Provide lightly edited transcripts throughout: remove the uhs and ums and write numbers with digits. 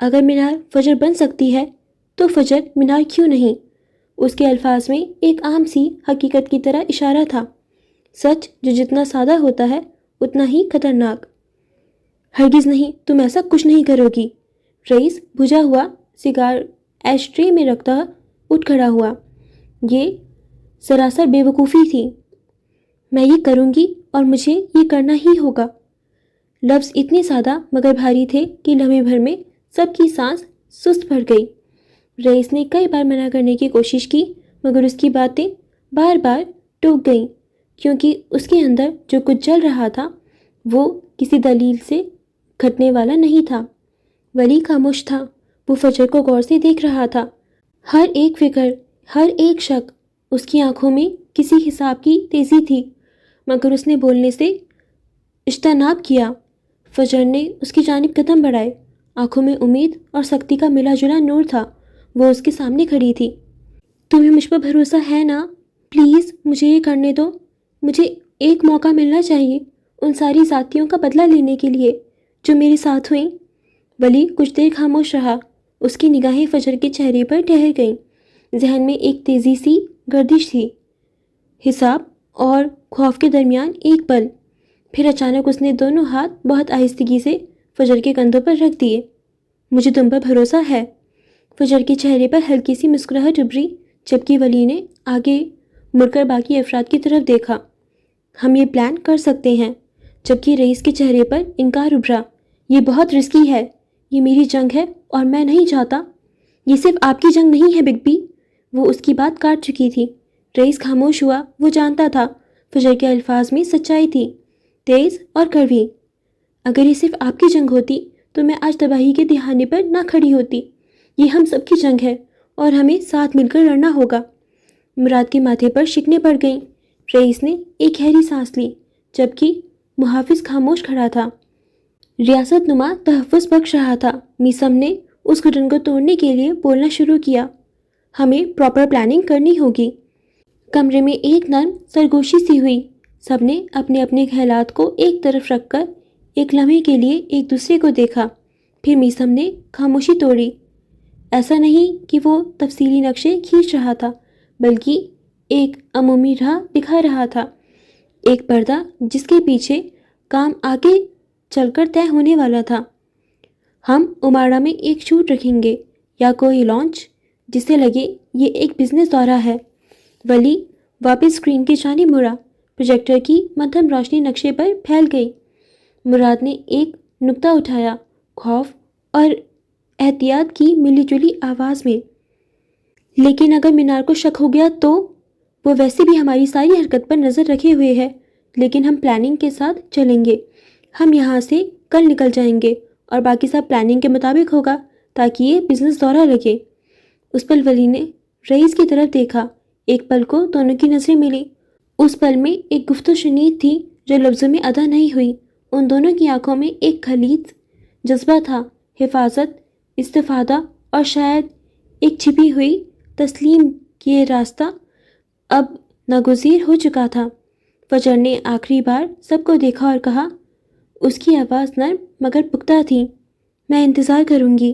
اگر مینار فجر بن سکتی ہے تو فجر مینار کیوں نہیں؟ اس کے الفاظ میں ایک عام سی حقیقت کی طرح اشارہ تھا، سچ جو جتنا سادہ ہوتا ہے اتنا ہی خطرناک۔ ہرگز نہیں، تم ایسا کچھ نہیں کرو گی۔ رئیس بجھا ہوا سگار ایش ٹرے میں رکھتا اٹھ کھڑا ہوا۔ یہ سراسر بے وقوفی تھی۔ میں یہ کروں گی اور مجھے یہ کرنا ہی ہوگا۔ لفظ اتنے سادہ مگر بھاری تھے کہ لمحے بھر میں سب کی سانس سست پڑ گئی۔ رئیس نے کئی بار منع کرنے کی کوشش کی مگر اس کی باتیں بار بار ٹوک گئیں، کیونکہ اس کے اندر جو کچھ چل رہا تھا وہ کسی دلیل سے گھٹنے والا نہیں تھا۔ ولی خاموش تھا۔ وہ فجر کو غور سے دیکھ رہا تھا۔ ہر ایک فکر، ہر ایک شک، اس کی آنکھوں میں کسی حساب کی تیزی تھی، مگر اس نے بولنے سے اجتناب کیا۔ فجر نے اس کی جانب قدم بڑھائے۔ آنکھوں میں امید اور سختی کا ملا جلا نور تھا۔ وہ اس کے سامنے کھڑی تھی۔ تمہیں مجھ پر بھروسہ ہے نا؟ پلیز مجھے یہ کرنے دو۔ مجھے ایک موقع ملنا چاہیے ان ساری ذاتیوں کا بدلہ لینے کے لیے جو میرے ساتھ ہوئیں۔ ولی کچھ دیر خاموش رہا۔ اس کی نگاہیں فجر کے چہرے پر ٹھہر گئیں۔ ذہن میں ایک تیزی سی گردش تھی، حساب اور خوف کے درمیان ایک پل۔ پھر اچانک اس نے دونوں ہاتھ بہت آہستگی سے فجر کے کندھوں پر رکھ دیے۔ مجھے تم پر بھروسہ ہے۔ فجر کے چہرے پر ہلکی سی مسکراہٹ ابھری، جبکہ ولی نے آگے مڑ کر باقی افراد کی طرف دیکھا۔ ہم یہ پلان کر سکتے ہیں، جبکہ رئیس کے چہرے پر انکار ابھرا۔ یہ بہت رسکی ہے، یہ میری جنگ ہے اور میں نہیں چاہتا۔ یہ صرف آپ کی جنگ نہیں ہے بگ بی۔ وہ اس کی بات کاٹ چکی تھی۔ رئیس خاموش ہوا۔ وہ جانتا تھا فجر کے الفاظ میں سچائی تھی، تیز اور کڑوی۔ اگر یہ صرف آپ کی جنگ ہوتی تو میں آج تباہی کے دہانے پر نہ کھڑی ہوتی۔ یہ ہم سب کی جنگ ہے اور ہمیں ساتھ مل کر لڑنا ہوگا۔ مراد کے ماتھے پر شکنیں پڑ گئیں۔ رئیس نے ایک گہری سانس لی، جبکہ محافظ خاموش کھڑا تھا، ریاست نما تحفظ بخش رہا تھا۔ میسم نے اس گھٹن کو توڑنے کے لیے بولنا شروع کیا۔ ہمیں پراپر پلاننگ کرنی ہوگی۔ کمرے میں ایک نرم سرگوشی سی ہوئی۔ سب نے اپنے اپنے خیالات کو ایک طرف رکھ کر ایک لمحے کے لیے ایک دوسرے کو دیکھا۔ پھر میسم نے خاموشی توڑی۔ ایسا نہیں کہ وہ تفصیلی نقشے کھینچ رہا تھا، بلکہ ایک عمومی راہ دکھا رہا تھا، ایک پردہ جس کے پیچھے کام آگے چل کر طے ہونے والا تھا۔ ہم اماڑا میں ایک شوٹ رکھیں گے یا کوئی لانچ جسے لگے یہ ایک بزنس دورہ ہے۔ ولی واپس اسکرین کی جانب مڑا۔ پروجیکٹر کی مدھم روشنی نقشے پر پھیل گئی۔ مراد نے ایک نقطہ اٹھایا، خوف اور احتیاط کی ملی جلی آواز میں۔ لیکن اگر مینار کو شک ہو گیا تو؟ وہ ویسے بھی ہماری ساری حرکت پر نظر رکھے ہوئے ہے، لیکن ہم پلاننگ کے ساتھ چلیں گے۔ ہم یہاں سے کل نکل جائیں گے اور باقی سب پلاننگ کے مطابق ہوگا تاکہ یہ بزنس دورہ لگے۔ اس پل ولی نے رئیس کی طرف دیکھا۔ ایک پل کو دونوں کی نظریں ملی۔ اس پل میں ایک گفت و شنید تھی جو لفظوں میں ادا نہیں ہوئی۔ ان دونوں کی آنکھوں میں ایک خلیج جذبہ تھا، حفاظت، استفادہ اور شاید ایک چھپی ہوئی تسلیم کہ یہ راستہ اب ناگزیر ہو چکا تھا۔ فجر نے آخری بار سب کو دیکھا اور کہا، اس کی آواز نرم مگر پختہ تھی، میں انتظار کروں گی۔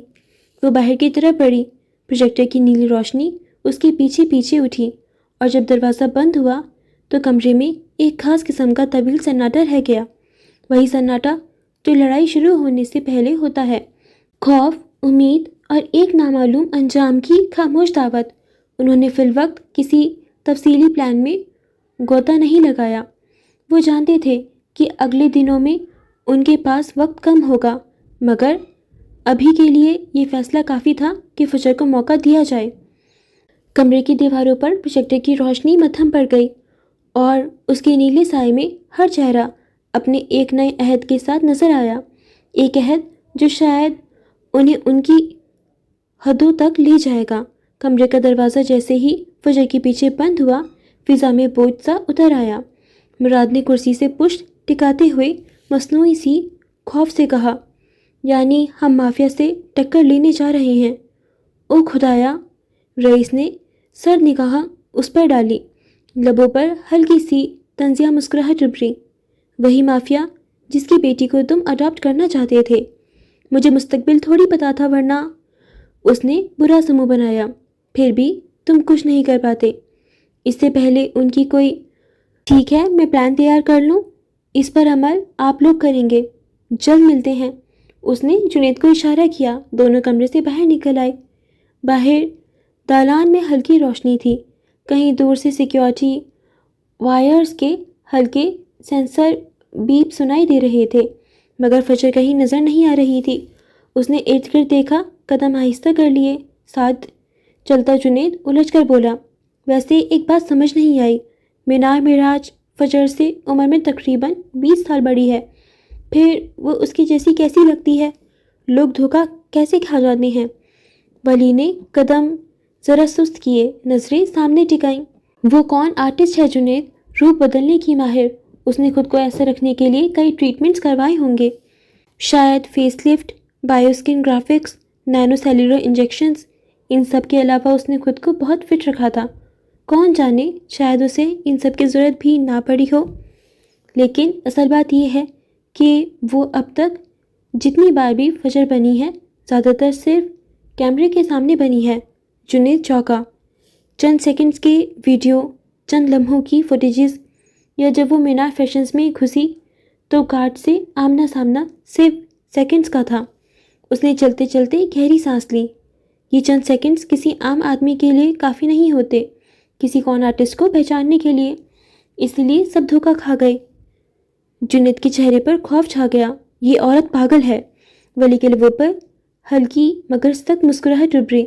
وہ باہر کی طرف بڑھی۔ پروجیکٹر کی نیلی روشنی اس کے پیچھے پیچھے اٹھی، اور جب دروازہ بند ہوا تو کمرے میں ایک خاص قسم کا طویل سناٹا رہ گیا۔ وہی سناٹا جو لڑائی شروع ہونے سے پہلے ہوتا ہے، خوف، امید اور ایک نامعلوم انجام کی خاموش دعوت۔ انہوں نے فی الوقت کسی تفصیلی پلان میں غوطہ نہیں لگایا۔ وہ جانتے تھے کہ اگلے دنوں میں ان کے پاس وقت کم ہوگا، مگر ابھی کے لیے یہ فیصلہ کافی تھا کہ فجر کو موقع دیا جائے۔ کمرے کی دیواروں پر پروجیکٹر کی روشنی مدھم پڑ گئی، اور اس کے نیلے سائے میں ہر چہرہ اپنے ایک نئے عہد کے ساتھ نظر آیا۔ ایک عہد جو شاید انہیں ان کی حدوں تک لے جائے گا۔ کمرے کا دروازہ جیسے ہی فجر کے پیچھے بند ہوا، فضا میں بوجھ سا اتر آیا۔ مراد نے کرسی سے پشت ٹکاتے ہوئے مصنوعی سی خوف سے کہا، یعنی ہم مافیا سے ٹکر لینے جا رہے ہیں؟ او خدایا! رئیس نے سر نگاہ اس پر ڈالی۔ لبوں پر ہلکی سی طنزیہ مسکراہٹ ابھری۔ وہی مافیا جس کی بیٹی کو تم اڈاپٹ کرنا چاہتے تھے؟ مجھے مستقبل تھوڑی پتا تھا، ورنہ اس نے برا سا منہ بنایا۔ پھر بھی تم کچھ نہیں کر پاتے اس سے پہلے ان کی کوئی… ٹھیک ہے، میں پلان تیار کر لوں، اس پر عمل آپ لوگ کریں گے، جلد ملتے ہیں۔ اس نے جنید کو اشارہ کیا۔ دونوں کمرے سے باہر نکل آئے۔ باہر دالان میں ہلکی روشنی تھی، کہیں دور سے سیکیورٹی وائرز کے ہلکے سینسر بیپ سنائی دے رہے تھے، مگر فجر کہیں نظر نہیں آ رہی تھی۔ اس نے ارد گرد دیکھا، قدم آہستہ کر لیے۔ ساتھ چلتا جنید الجھ کر بولا، ویسے ایک بات سمجھ نہیں آئی، مینار معراج فجر سے عمر میں تقریباً 20 سال بڑی ہے، پھر وہ اس کی جیسی کیسی لگتی ہے؟ لوگ دھوکہ کیسے کھا جاتے ہیں؟ ولی نے قدم ذرا سست کیے، نظریں سامنے ٹکائیں۔ وہ کون آرٹسٹ ہے جنید؟ روپ بدلنے کی ماہر۔ اس نے خود کو ایسا رکھنے کے لیے کئی ٹریٹمنٹس کروائے ہوں گے، شاید face lift, bio skin graphics, nano cellular injections. ان سب کے علاوہ اس نے خود کو بہت فٹ رکھا تھا، کون جانے شاید اسے ان سب کی ضرورت بھی نہ پڑی ہو۔ لیکن اصل بات یہ ہے کہ وہ اب تک جتنی بار بھی فجر بنی ہے، زیادہ تر صرف کیمرے کے سامنے بنی ہے۔ جنید چونکا۔ چند سیکنڈز کے ویڈیو، چند لمحوں کی فوٹیجز، یا جب وہ مینار فیشنز میں گھسی تو گارڈ سے آمنا سامنا صرف سیکنڈز کا تھا۔ اس نے چلتے چلتے گہری سانس لی۔ یہ چند سیکنڈز کسی عام آدمی کے لیے کافی نہیں ہوتے، کسی کون آرٹسٹ کو پہچاننے کے لیے۔ اس لیے سب دھوکہ کھا گئے۔ جنید کے چہرے پر خوف چھا گیا۔ یہ عورت پاگل ہے۔ ولی کے لبوں پر ہلکی مگر سخت مسکراہٹ ابھری۔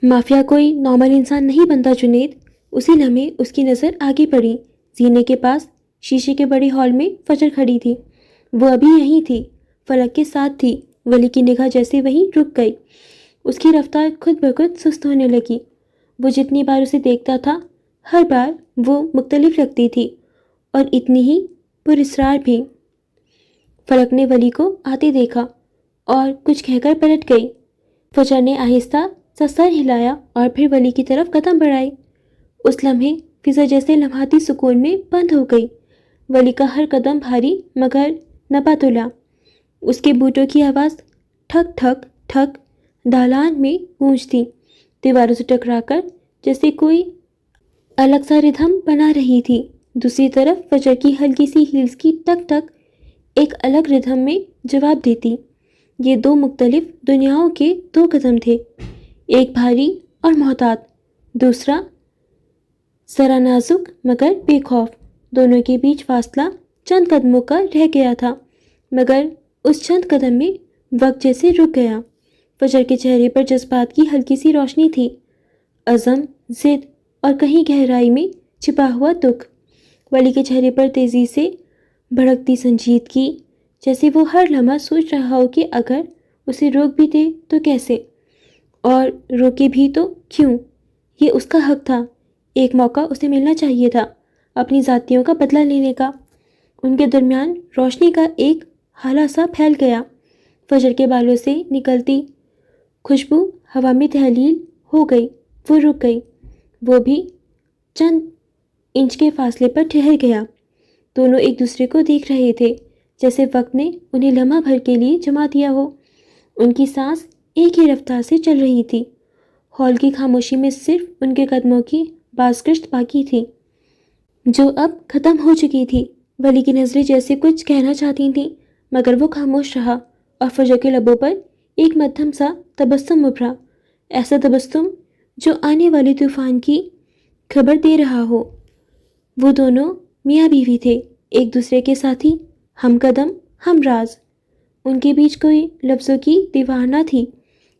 مافیا کوئی نارمل انسان نہیں بنتا جنید۔ اسی لمحے اس کی نظر آگے پڑی۔ زینے کے پاس شیشے کے بڑے ہال میں فجر کھڑی تھی۔ وہ ابھی یہیں تھی، فلک کے ساتھ تھی۔ ولی کی نگاہ جیسے وہیں رک گئی۔ اس کی رفتار خود بخود سست ہونے لگی۔ وہ جتنی بار اسے دیکھتا تھا، ہر بار وہ مختلف لگتی تھی، اور اتنی ہی پراسرار بھی۔ فلک نے ولی کو آتے دیکھا اور کچھ کہہ کر پلٹ گئی۔ فجر نے آہستہ سا سر ہلایا اور پھر ولی کی طرف قدم بڑھائے۔ اس لمحے فضا جیسے لمحاتی سکون میں بند ہو گئی۔ ولی کا ہر قدم بھاری مگر نپا تلا۔ اس کے بوٹوں کی آواز ٹھک ٹھک ٹھک دالان میں گونجتی، دیواروں سے ٹکرا کر جیسے کوئی الگ سا ردھم بنا رہی تھی۔ دوسری طرف فجر کی ہلکی سی ہیلز کی ٹک ٹک ایک الگ ردھم میں جواب دیتی۔ یہ دو مختلف دنیاؤں کے دو قدم تھے، ایک بھاری اور محتاط، دوسرا ذرا نازک مگر بے خوف۔ دونوں کے بیچ فاصلہ چند قدموں کا رہ گیا تھا، مگر اس چند قدم میں وقت جیسے رک گیا۔ فجر کے چہرے پر جذبات کی ہلکی سی روشنی تھی، عزم، ضد اور کہیں گہرائی میں چھپا ہوا دکھ۔ ولی کے چہرے پر تیزی سے بھڑکتی سنجیدگی، جیسے وہ ہر لمحہ سوچ رہا ہو کہ اگر اسے روک بھی دے تو کیسے، اور روکے بھی تو کیوں۔ یہ اس کا حق تھا، ایک موقع اسے ملنا چاہیے تھا اپنی ذاتیوں کا بدلہ لینے کا۔ ان کے درمیان روشنی کا ایک ہالہ سا پھیل گیا۔ فجر کے بالوں سے نکلتی خوشبو ہوا میں تحلیل ہو گئی۔ وہ رک گئی، وہ بھی چند انچ کے فاصلے پر ٹھہر گیا۔ دونوں ایک دوسرے کو دیکھ رہے تھے، جیسے وقت نے انہیں لمحہ بھر کے لیے جما دیا ہو۔ ان کی سانس ایک ہی رفتار سے چل رہی تھی۔ ہال کی خاموشی میں صرف ان کے قدموں کی بازگشت باقی تھی، جو اب ختم ہو چکی تھی۔ ولی کی نظریں جیسے کچھ کہنا چاہتی تھیں، مگر وہ خاموش رہا، اور فجر کے لبوں پر ایک مدھم سا تبسم ابھرا، ایسا تبسم جو آنے والے طوفان کی خبر دے رہا ہو۔ وہ دونوں میاں بیوی تھے، ایک دوسرے کے ساتھی، ہم قدم، ہم راز۔ ان کے بیچ کوئی لفظوں کی دیوار نہ تھی،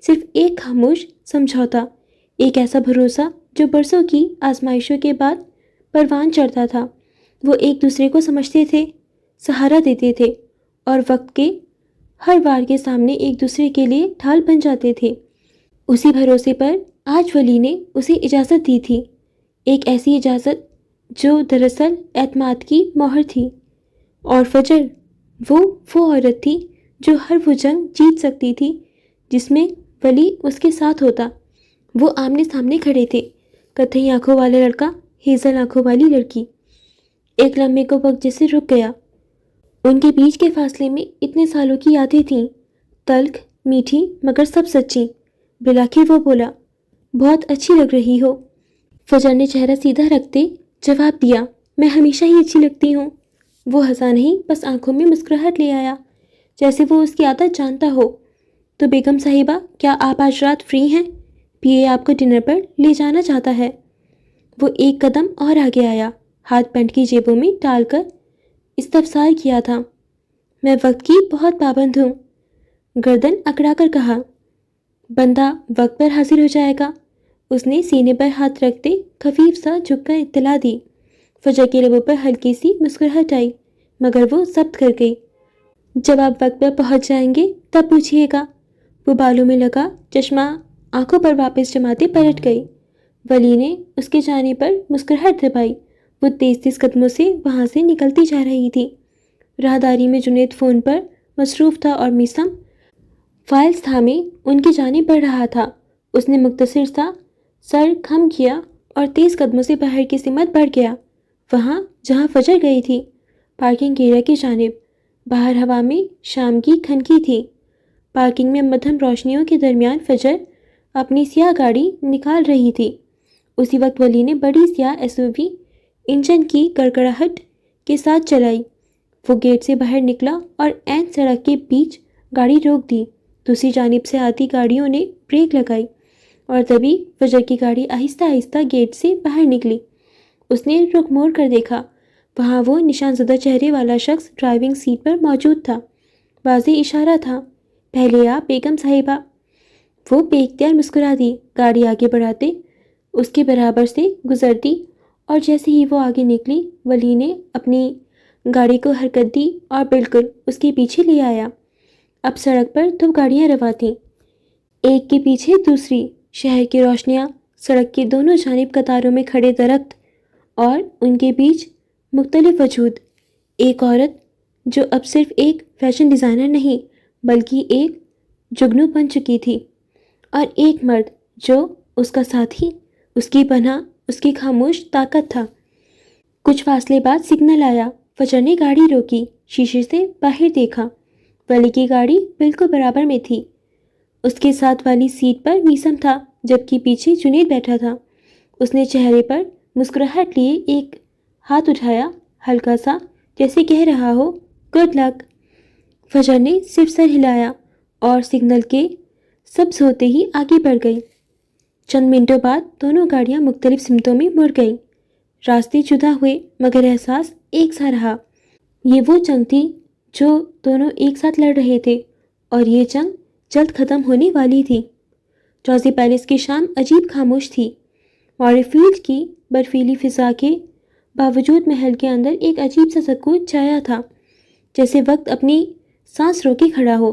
صرف ایک خاموش سمجھوتا، ایک ایسا بھروسہ جو برسوں کی آزمائشوں کے بعد پروان چڑھتا تھا۔ وہ ایک دوسرے کو سمجھتے تھے، سہارا دیتے تھے، اور وقت کے ہر وار کے سامنے ایک دوسرے کے لیے ڈھال بن جاتے تھے۔ اسی بھروسے پر آج ولی نے اسے اجازت دی تھی، ایک ایسی اجازت جو دراصل اعتماد کی مہر تھی۔ اور فجر، وہ عورت تھی جو ہر وہ جنگ جیت سکتی تھی جس میں ولی اس کے ساتھ ہوتا۔ وہ آمنے سامنے کھڑے تھے، کتھئی آنکھوں والا لڑکا، ہیزل آنکھوں والی لڑکی۔ ایک لمحے کو وقت جیسے رک گیا۔ ان کے بیچ کے فاصلے میں اتنے سالوں کی یادیں تھیں، تلخ، میٹھی مگر سب سچی۔ بلاخر وہ بولا، بہت اچھی لگ رہی ہو۔ فجر نے چہرہ سیدھا رکھتے جواب دیا، میں ہمیشہ ہی اچھی لگتی ہوں۔ وہ ہنسا نہیں، بس آنکھوں میں مسکراہٹ لے آیا، جیسے وہ اس کی عادت جانتا ہو۔ تو بیگم صاحبہ، کیا آپ آج رات فری ہیں؟ پی اے آپ کو ڈنر پر لے جانا چاہتا ہے۔ وہ ایک قدم اور آگے آیا، ہاتھ پینٹ کی جیبوں میں ڈال کر استفسار کیا تھا۔ میں وقت کی بہت پابند ہوں۔ گردن اکڑا کر کہا، بندہ وقت پر حاضر ہو جائے گا۔ اس نے سینے پر ہاتھ رکھتے خفیف سا جھک کر اطلاع دی۔ فجر کے لبوں پر ہلکی سی مسکراہٹ آئی، مگر وہ ضبط کر گئی۔ جب آپ وقت پر پہنچ جائیں گے تب پوچھیے گا۔ وہ بالوں میں لگا چشمہ آنکھوں پر واپس جماتے پلٹ گئی۔ ولی نے اس کے جانے پر مسکراہٹ دبائی۔ وہ تیز تیز قدموں سے وہاں سے نکلتی جا رہی تھی۔ راہداری میں جنید فون پر مصروف تھا اور میثم فائلز تھامے ان کی جانب بڑھ رہا تھا۔ اس نے مختصر سا سر خم کیا اور تیز قدموں سے باہر کی سمت بڑھ گیا، وہاں جہاں فجر گئی تھی، پارکنگ ایریا کی جانب۔ باہر ہوا میں شام کی کھنکی تھی۔ پارکنگ میں مدھم روشنیوں کے درمیان فجر اپنی سیاہ گاڑی نکال رہی تھی۔ اسی وقت ولی نے بڑی سیاہ ایس یو وی انجن کی کڑکڑاہٹ کے ساتھ چلائی۔ وہ گیٹ سے باہر نکلا اور عین سڑک کے بیچ گاڑی روک دی۔ دوسری جانب سے آتی گاڑیوں نے بریک لگائی اور تبھی فجر کی گاڑی آہستہ آہستہ گیٹ سے باہر نکلی۔ اس نے رخ موڑ کر دیکھا، وہاں وہ نشان زدہ چہرے والا شخص ڈرائیونگ سیٹ پر موجود تھا۔ واضح اشارہ تھا، پہلے آپ بیگم صاحبہ۔ وہ بے اختیار مسکرا دی، گاڑی آگے بڑھاتے اس کے برابر سے گزرتی اور جیسے ہی وہ آگے نکلی، ولی نے اپنی گاڑی کو حرکت دی اور بالکل اس کے پیچھے لے آیا۔ اب سڑک پر دو گاڑیاں رواں تھیں، ایک کے پیچھے دوسری۔ شہر کی روشنیاں، سڑک کی دونوں جانب قطاروں میں کھڑے درخت اور ان کے بیچ مختلف وجود۔ ایک عورت جو اب صرف ایک فیشن ڈیزائنر نہیں بلکہ ایک جگنو بن چکی تھی، اور ایک مرد جو اس کا ساتھی، اس کی پناہ، اس کی خاموش طاقت تھا۔ کچھ فاصلے بعد سگنل آیا۔ فجر نے گاڑی روکی، شیشے سے باہر دیکھا۔ ولی کی گاڑی بالکل برابر میں تھی۔ اس کے ساتھ والی سیٹ پر میثم تھا، جبکہ پیچھے جنید بیٹھا تھا۔ اس نے چہرے پر مسکراہٹ لیے ایک ہاتھ اٹھایا، ہلکا سا، جیسے کہہ رہا ہو گڈ لک۔ فجر نے صرف سر ہلایا اور سگنل کے سبز ہوتے ہی آگے بڑھ گئی۔ چند منٹوں بعد دونوں گاڑیاں مختلف سمتوں میں مڑ گئیں۔ راستے جدا ہوئے مگر احساس ایک سا رہا۔ یہ وہ جنگ تھی جو دونوں ایک ساتھ لڑ رہے تھے، اور یہ جنگ جلد ختم ہونے والی تھی۔ جوزی پیلس کی شام عجیب خاموش تھی۔ مارے فیلڈ کی برفیلی فضا کے باوجود محل کے اندر ایک عجیب سا سکوت چھایا تھا، جیسے وقت اپنی سانس روکے کھڑا ہو۔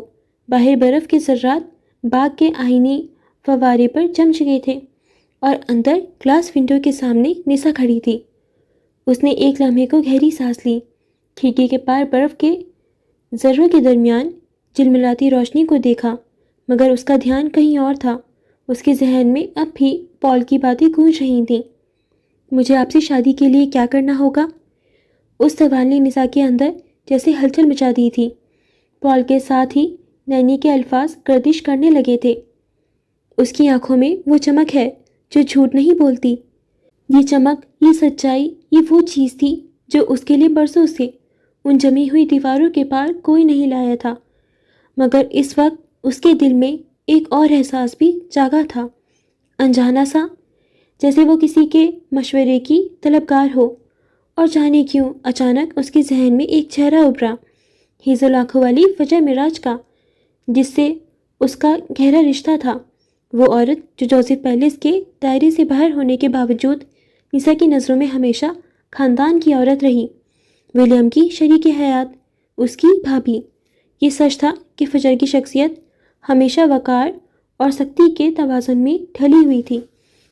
باہر برف کے ذرات باغ کے آئینی فوارے پر جم چکے تھے اور اندر گلاس ونڈو کے سامنے نسا کھڑی تھی۔ اس نے ایک لمحے کو گہری سانس لی، کھڑکی کے پار برف کے ذروں کے درمیان جلملاتی روشنی کو دیکھا، مگر اس کا دھیان کہیں اور تھا۔ اس کے ذہن میں اب بھی پال کی باتیں گونج رہی تھیں۔ مجھے آپ سے شادی کے لیے کیا کرنا ہوگا؟ اس سوال نے نسا کے اندر جیسے ہلچل مچا دی تھی۔ پال کے ساتھ ہی نینی کے الفاظ گردش کرنے لگے تھے۔ اس کی آنکھوں میں وہ چمک ہے جو جھوٹ نہیں بولتی۔ یہ چمک، یہ سچائی، یہ وہ چیز تھی جو اس کے لیے برسوں سے ان جمی ہوئی دیواروں کے پار کوئی نہیں لایا تھا۔ مگر اس وقت اس کے دل میں ایک اور احساس بھی جاگا تھا، انجانا سا، جیسے وہ کسی کے مشورے کی طلبگار ہو۔ اور جانے کیوں اچانک اس کے ذہن میں ایک چہرہ ابھرا، ہیزل آنکھوں والی فجر معراج کا، جس سے اس کا گہرا رشتہ تھا۔ وہ عورت جو جوزف پیلس کے دائرے سے باہر ہونے کے باوجود نسا کی نظروں میں ہمیشہ خاندان کی عورت رہی، ولیم کی شریک حیات، اس کی بھابھی۔ یہ سچ تھا کہ فجر کی شخصیت ہمیشہ وقار اور سختی کے توازن میں ڈھلی ہوئی تھی،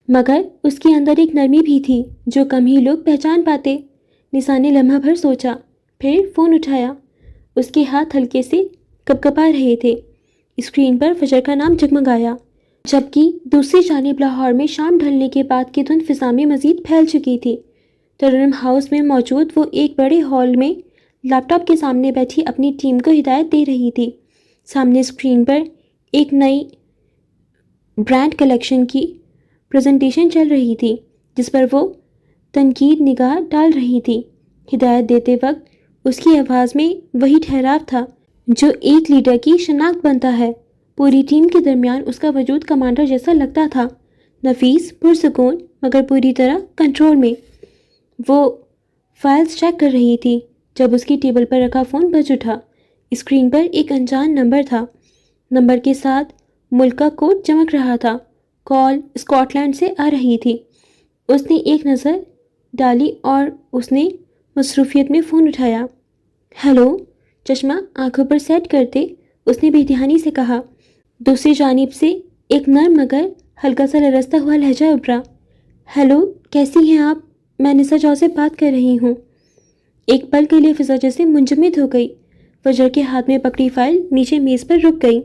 مگر اس کے اندر ایک نرمی بھی تھی جو کم ہی لوگ پہچان پاتے۔ نسا نے لمحہ بھر سوچا، پھر فون اٹھایا۔ اس کے ہاتھ ہلکے سے کپکپا رہے تھے۔ اسکرین پر فجر کا نام جگمگایا، جبکہ دوسری جانب لاہور میں شام ڈھلنے کے بعد کی دھند فضا میں مزید پھیل چکی تھی۔ ترنم ہاؤس میں موجود وہ ایک بڑے ہال میں لیپ ٹاپ کے سامنے بیٹھی اپنی ٹیم کو ہدایت دے رہی تھی۔ سامنے اسکرین پر ایک نئی برانڈ کلیکشن کی پریزنٹیشن چل رہی تھی جس پر وہ تنقید نگاہ ڈال رہی تھی۔ ہدایت دیتے وقت اس کی آواز میں وہی ٹھہراو تھا جو ایک لیڈر کی شناخت بنتا ہے۔ پوری ٹیم کے درمیان اس کا وجود کمانڈر جیسا لگتا تھا، نفیس، پرسکون، مگر پوری طرح کنٹرول میں۔ وہ فائلز چیک کر رہی تھی جب اس کی ٹیبل پر رکھا فون بج اٹھا۔ اسکرین پر ایک انجان نمبر تھا۔ نمبر کے ساتھ ملک کا کوڈ چمک رہا تھا۔ کال اسکاٹ لینڈ سے آ رہی تھی۔ اس نے ایک نظر ڈالی اور اس نے مصروفیت میں فون اٹھایا۔ ہیلو، چشمہ آنکھوں پر سیٹ کرتے اس نے بے دھیانی سے کہا۔ دوسری جانب سے ایک نرم مگر ہلکا سا لرزتا ہوا لہجہ ابھرا۔ ہیلو، کیسی ہیں آپ؟ میں نسا جوزف بات کر رہی ہوں۔ ایک پل کے لیے فضا جیسے منجمد ہو گئی۔ فجر کے ہاتھ میں پکڑی فائل نیچے میز پر رک گئی۔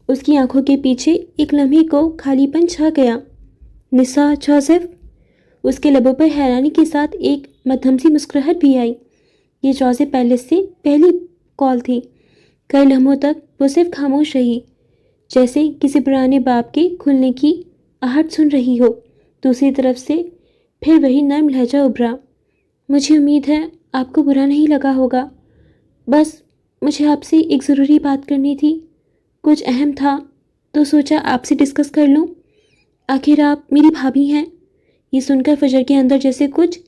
اس کی آنکھوں کے پیچھے ایک لمحے کو خالی پن چھا گیا۔ نسا جوزف؟ اس کے لبوں پر حیرانی کے ساتھ ایک مدھم سی مسکراہٹ بھی آئی۔ یہ جوزف پیلس سے پہلی کال تھی۔ کئی لمحوں تک وہ صرف خاموش رہی، جیسے کسی پرانے باب کے کھلنے کی آہٹ سن رہی ہو۔ دوسری طرف سے پھر وہی نرم لہجہ ابھرا۔ مجھے امید ہے آپ کو برا نہیں لگا ہوگا، بس مجھے آپ سے ایک ضروری بات کرنی تھی، کچھ اہم تھا تو سوچا آپ سے ڈسکس کر لوں۔ آخر آپ میری بھابھی ہیں۔ یہ سن کر فجر کے اندر جیسے کچھ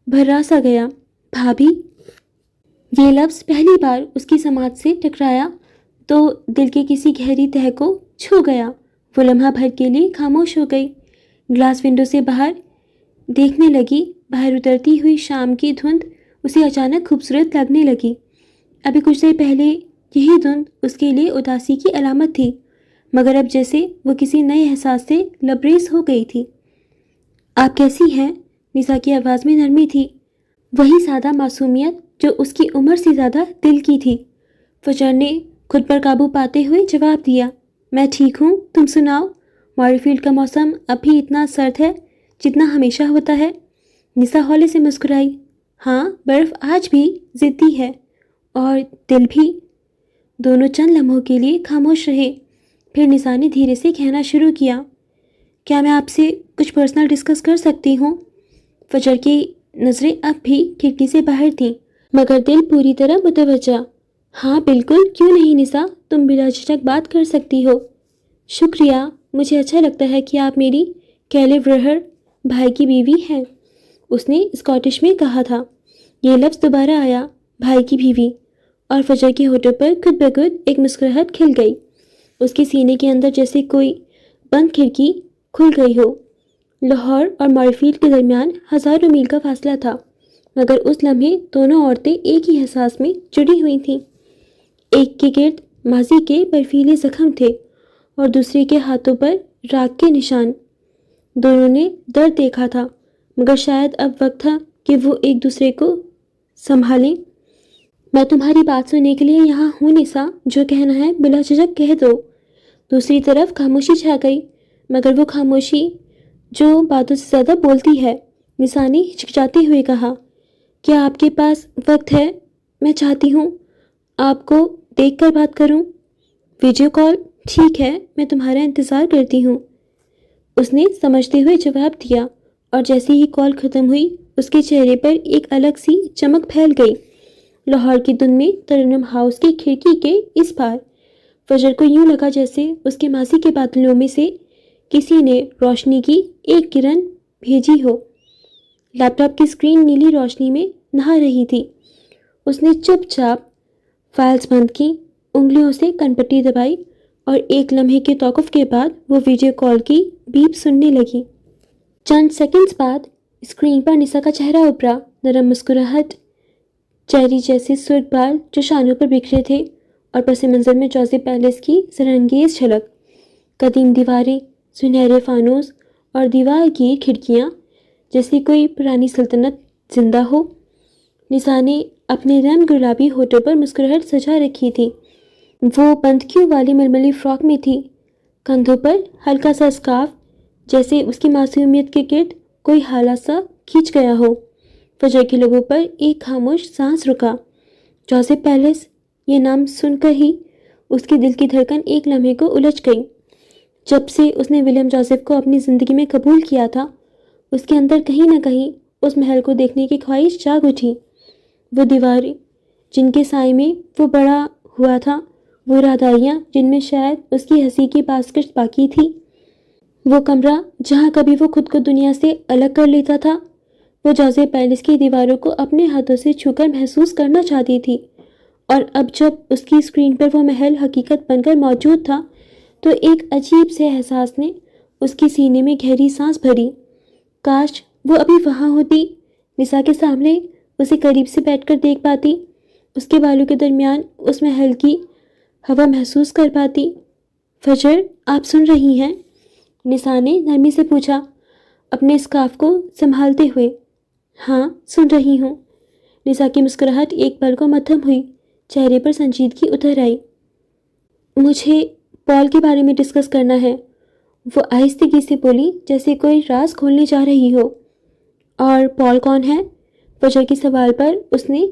بھرا سا گیا۔ بھابھی؟ یہ لفظ پہلی بار اس کی سماعت سے ٹکرایا تو دل کے کسی گہری تہہ کو چھو گیا۔ وہ لمحہ بھر کے لیے خاموش ہو گئی۔ گلاس ونڈو سے باہر دیکھنے لگی۔ باہر اترتی ہوئی شام کی دھند اسے اچانک خوبصورت لگنے لگی۔ ابھی کچھ دیر پہلے یہی دھند اس کے لیے اداسی کی علامت تھی، مگر اب جیسے وہ کسی نئے احساس سے لبریز ہو گئی تھی۔ آپ کیسی ہیں؟ نسا کی آواز میں نرمی تھی، وہی سادہ معصومیت جو اس کی عمر سے زیادہ دل کی تھی۔ فجر نے خود پر قابو پاتے ہوئے جواب دیا، میں ٹھیک ہوں، تم سناؤ؟ ماریفیلڈ کا موسم اب بھی اتنا سرد ہے جتنا ہمیشہ ہوتا ہے؟ نسا ہولے سے مسکرائی، ہاں، برف آج بھی ضدی ہے اور دل بھی۔ دونوں چند لمحوں کے لیے خاموش رہے، پھر نسا نے دھیرے سے کہنا شروع کیا، کیا میں آپ سے کچھ پرسنل ڈسکس کر سکتی ہوں؟ فجر کی نظریں اب بھی کھڑکی سے باہر تھیں، مگر دل پوری طرح متوجہ۔ ہاں بالکل، کیوں نہیں نسا، تم بلا جھجک بات کر سکتی ہو۔ شکریہ، مجھے اچھا لگتا ہے کہ آپ میری کیلیو رہر بھائی کی بیوی ہیں، اس نے اسکاٹش میں کہا تھا۔ یہ لفظ دوبارہ آیا، بھائی کی بیوی، اور فجر کے ہونٹوں پر خود بخود ایک مسکراہٹ کھل گئی۔ اس کے سینے کے اندر جیسے کوئی بند کھڑکی کھل گئی ہو۔ لاہور اور ماریفیلڈ کے درمیان ہزاروں میل کا فاصلہ تھا، مگر اس لمحے دونوں عورتیں ایک ہی احساس میں جڑی ہوئی تھیں۔ ایک کے گرد ماضی کے برفیلے زخم تھے اور دوسرے کے ہاتھوں پر راکھ کے نشان۔ دونوں نے درد دیکھا تھا، مگر شاید اب وقت تھا کہ وہ ایک دوسرے کو سنبھالیں۔ میں تمہاری بات سننے کے لیے یہاں ہوں نسا، جو کہنا ہے بلا جھجک کہہ دو۔ دوسری طرف خاموشی چھا گئی، مگر وہ خاموشی جو باتوں سے زیادہ بولتی ہے۔ نسا نے ہچکچاتے ہوئے کہا، کیا آپ کے پاس وقت ہے؟ میں چاہتی ہوں آپ کو دیکھ کر بات کروں۔ Video call? ٹھیک ہے، میں تمہارا انتظار کرتی ہوں، اس نے سمجھتے ہوئے جواب دیا، اور جیسے ہی کال ختم ہوئی اس کے چہرے پر ایک الگ سی چمک پھیل گئی۔ لاہور کی دن میں ترنم ہاؤس کی کھڑکی کے اس پار فجر کو یوں لگا جیسے اس کے ماضی کے بادلوں میں سے کسی نے روشنی کی ایک کرن بھیجی ہو۔ لیپ ٹاپ کی اسکرین نیلی روشنی میں نہا رہی تھی۔ اس نے چپ چاپ فائلز بند کی، انگلیوں سے کن پٹی دبائی، اور ایک لمحے کے توقف کے بعد وہ ویڈیو کال کی بیپ سننے لگی۔ چند سیکنڈز بعد اسکرین پر نسا کا چہرہ ابھرا، نرم مسکراہٹ، چیری جیسے سرخ بال جو شانوں پر بکھرے تھے، اور پس منظر میں جوزف پیلس کی زرانگیز جھلک۔ قدیم دیواریں، سنہرے فانوس اور دیوار کی کھڑکیاں، جیسے کوئی پرانی سلطنت زندہ ہو۔ نسا نے اپنے رنگ گلابی ہونٹوں پر مسکراہٹ سجا رکھی تھی۔ وہ بندکیوں والی ململی فراک میں تھی، کندھوں پر ہلکا سا اسکارف، جیسے اس کی معصومیت کے گرد کوئی ہالہ سا کھینچ گیا ہو۔ فجر کے لبوں پر ایک خاموش سانس رکا۔ جوزف پیلس، یہ نام سن کر ہی اس کے دل کی دھڑکن ایک لمحے کو الجھ گئی۔ جب سے اس نے ولیم جوزف کو اپنی زندگی میں قبول کیا تھا، اس کے اندر کہیں نہ کہیں اس محل کو دیکھنے کی خواہش جاگ اٹھی۔ وہ دیواریں جن کے سائے میں وہ بڑا ہوا تھا، وہ رہداریاں جن میں شاید اس کی ہنسی کی بازگشت باقی تھی، وہ کمرہ جہاں کبھی وہ خود کو دنیا سے الگ کر لیتا تھا۔ وہ جوزف پیلس کی دیواروں کو اپنے ہاتھوں سے چھو کر محسوس کرنا چاہتی تھی، اور اب جب اس کی اسکرین پر وہ محل حقیقت بن کر موجود تھا تو ایک عجیب سے احساس نے اس کی سینے میں گہری سانس بھری۔ کاش وہ ابھی وہاں ہوتی، نسا کے سامنے اسے قریب سے بیٹھ کر دیکھ پاتی، اس کے بالوں کے درمیان اس محل کی ہوا محسوس کر پاتی۔ فجر، آپ سن رہی ہیں؟ نسا نے نرمی سے پوچھا، اپنے اسکارف کو سنبھالتے ہوئے۔ ہاں، سن رہی ہوں۔ نسا کی مسکراہٹ ایک پل کو مدھم ہوئی، چہرے پر سنجیدگی اتر آئی۔ مجھے پال کے بارے میں ڈسکس کرنا ہے، وہ آہستگی سے بولی جیسے کوئی راز کھولنے جا رہی ہو۔ اور پال کون ہے؟ فجر کے سوال پر اس نے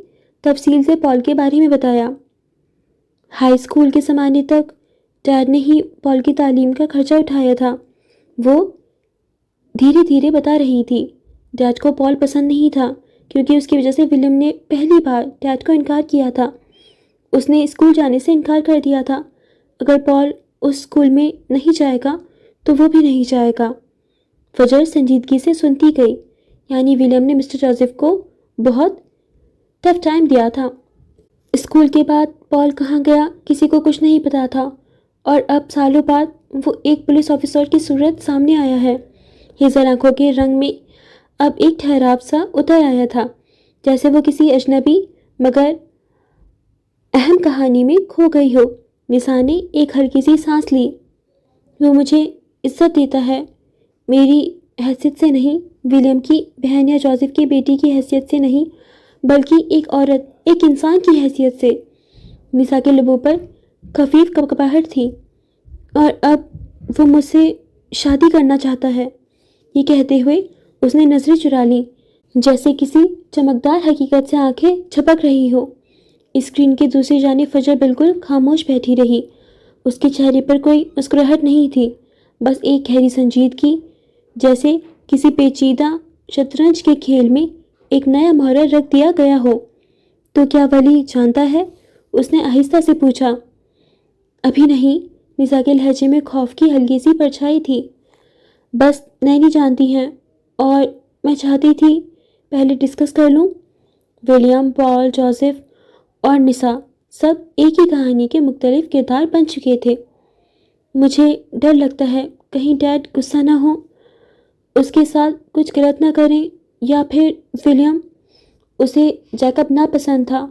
تفصیل سے پال کے بارے میں بتایا۔ ہائی اسکول کے زمانے تک ڈیڈ نے ہی پال کی تعلیم کا خرچہ اٹھایا تھا، وہ دھیرے دھیرے بتا رہی تھی۔ ڈیڈ کو پال پسند نہیں تھا کیونکہ اس کی وجہ سے ولیم نے پہلی بار ڈیڈ کو انکار کیا تھا۔ اس نے اسکول جانے سے انکار کر دیا تھا۔ اگر پال اس اسکول میں نہیں جائے گا تو وہ بھی نہیں جائے گا۔ فجر سنجیدگی سے سنتی گئی، یعنی ولیم نے مسٹر جوزف کو بہت ٹف ٹائم دیا تھا۔ اسکول کے بعد پال کہاں گیا کسی کو کچھ نہیں پتا تھا، اور اب سالوں بعد وہ ایک پولیس آفیسر کی صورت سامنے آیا ہے۔ ہیزل آنکھوں کے رنگ میں اب ایک ٹھہراو سا اتر آیا تھا، جیسے وہ کسی اجنبی مگر اہم کہانی میں کھو گئی ہو۔ نسا نے ایک ہلکی سی سانس لی۔ وہ مجھے عزت دیتا ہے، میری حیثیت سے نہیں، ولیم کی بہن یا جوزف کی بیٹی کی حیثیت سے نہیں، بلکہ ایک عورت، ایک انسان کی حیثیت سے۔ نسا کے لبوں پر خفیف کپکپاہٹ تھی۔ اور اب وہ مجھ سے شادی کرنا چاہتا ہے۔ یہ کہتے ہوئے اس نے نظریں چرا لیں، جیسے کسی چمکدار حقیقت سے آنکھیں جھپک رہی ہو۔ اسکرین کی دوسری جانب فجر بالکل خاموش بیٹھی رہی۔ اس کے چہرے پر کوئی مسکراہٹ نہیں تھی، بس ایک گہری سنجیدگی، جیسے کسی پیچیدہ شطرنج کے کھیل میں ایک نیا مہرہ رکھ دیا گیا ہو۔ تو کیا ولی جانتا ہے؟ اس نے آہستہ سے پوچھا۔ ابھی نہیں، نسا کے لہجے میں خوف کی ہلکی سی پرچھائی تھی۔ بس نینی جانتی ہیں، اور میں چاہتی تھی پہلے ڈسکس کر لوں۔ ولیم، پال، جوزف اور نسا سب ایک ہی کہانی کے مختلف کردار بن چکے تھے۔ مجھے ڈر لگتا ہے کہیں ڈیڈ غصہ نہ ہو، اس کے ساتھ کچھ غلط نہ کریں، یا پھر ولیم، اسے جیکب نا پسند تھا،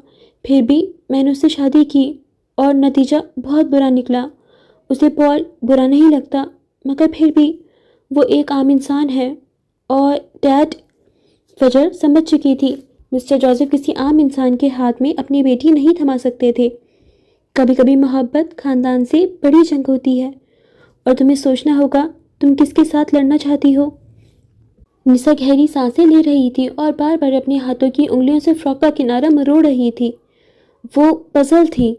پھر بھی میں نے اس سے شادی کی اور نتیجہ بہت برا نکلا۔ اسے پال برا نہیں لگتا، مگر پھر بھی وہ ایک عام انسان ہے، اور ڈیڈ۔ فجر سمجھ چکی تھی، مسٹر جوزف کسی عام انسان کے ہاتھ میں اپنی بیٹی نہیں تھما سکتے تھے۔ کبھی کبھی محبت خاندان سے بڑی جنگ ہوتی ہے، اور تمہیں سوچنا ہوگا تم کس کے ساتھ لڑنا چاہتی ہو۔ نسا گہری سانسیں لے رہی تھی اور بار بار اپنے ہاتھوں کی انگلیوں سے فراک کا کنارہ مروڑ رہی تھی۔ وہ پزل تھی،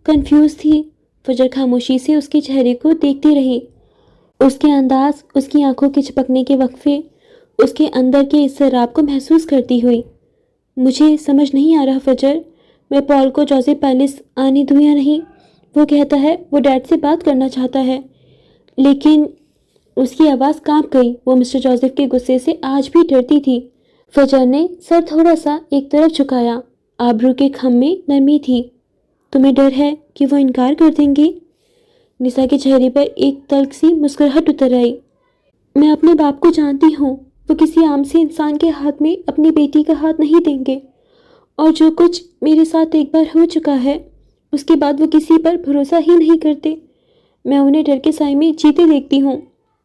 کنفیوز تھی۔ فجر خاموشی سے اس کے چہرے کو دیکھتی رہی، اس کے انداز، اس کی آنکھوں کے چپکنے کے وقفے، اس کے اندر کے اضطراب کو محسوس کرتی ہوئی۔ مجھے سمجھ نہیں آ رہا فجر، میں پال کو جوزف پیلس آنے دوں یا نہیں۔ وہ کہتا ہے وہ ڈیڈ سے بات کرنا چاہتا ہے، لیکن اس کی آواز کانپ گئی۔ وہ مسٹر جوزف کے غصے سے آج بھی ڈرتی تھی۔ فجر نے سر تھوڑا سا ایک طرف جھکایا، آبرو کے خم میں نرمی تھی۔ تمہیں ڈر ہے کہ وہ انکار کر دیں گے؟ نسا کے چہرے پر ایک تلخ سی مسکراہٹ اتر آئی۔ میں اپنے باپ کو جانتی ہوں، وہ کسی عام سے انسان کے ہاتھ میں اپنی بیٹی کا ہاتھ نہیں دیں گے، اور جو کچھ میرے ساتھ ایک بار ہو چکا ہے اس کے بعد وہ کسی پر بھروسہ ہی نہیں کرتے۔ میں انہیں ڈر کے سائے میں جیتے دیکھتی ہوں،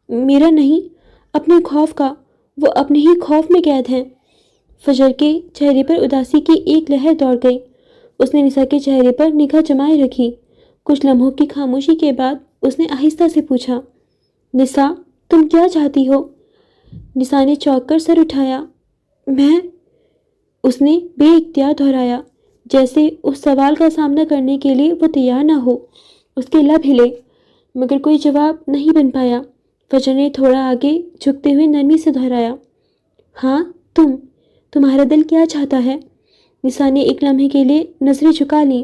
میرا نہیں، اپنے خوف کا۔ وہ اپنے ہی خوف میں قید ہیں۔ فجر کے چہرے پر اداسی کی ایک لہر دوڑ گئی۔ اس نے نسا کے چہرے پر نگاہ جمائے رکھی۔ کچھ لمحوں کی خاموشی کے بعد اس نے آہستہ سے پوچھا، نسا، تم کیا چاہتی ہو؟ نسا نے چونک کر سر اٹھایا۔ میں، اس نے بے اختیار دہرایا، جیسے اس سوال کا سامنا کرنے کے لیے وہ تیار نہ ہو۔ اس کے لب ہلے مگر کوئی جواب نہیں بن پایا۔ فجر نے تھوڑا آگے جھکتے ہوئے نرمی سے دہرایا، ہاں تمہارا دل کیا چاہتا ہے؟ نساء نے ایک لمحے کے لیے نظریں جھکا لیں،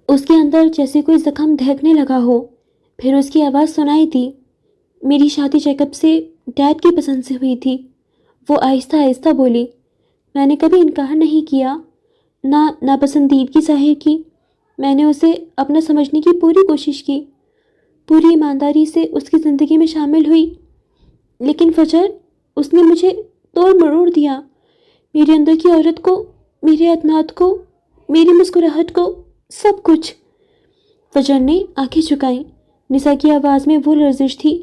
اس کے اندر جیسے کوئی زخم دہکنے لگا ہو۔ پھر اس کی آواز سنائی دی، میری شادی چیک اپ سے ڈیڈ کی پسند سے ہوئی تھی۔ وہ آہستہ آہستہ بولی، میں نے کبھی انکار نہیں کیا، نہ ناپسندیدگی ظاہر کی۔ میں نے اسے اپنا سمجھنے کی پوری کوشش کی، پوری ایمانداری سے اس کی زندگی میں شامل ہوئی، لیکن فجر، اس نے مجھے توڑ مروڑ دیا، میرے اندر کی عورت کو، میرے اعتماد کو، میری مسکراہٹ کو، سب کچھ۔ فجر نے آنکھیں جھکائیں۔ نساء کی آواز میں وہ لرزش تھی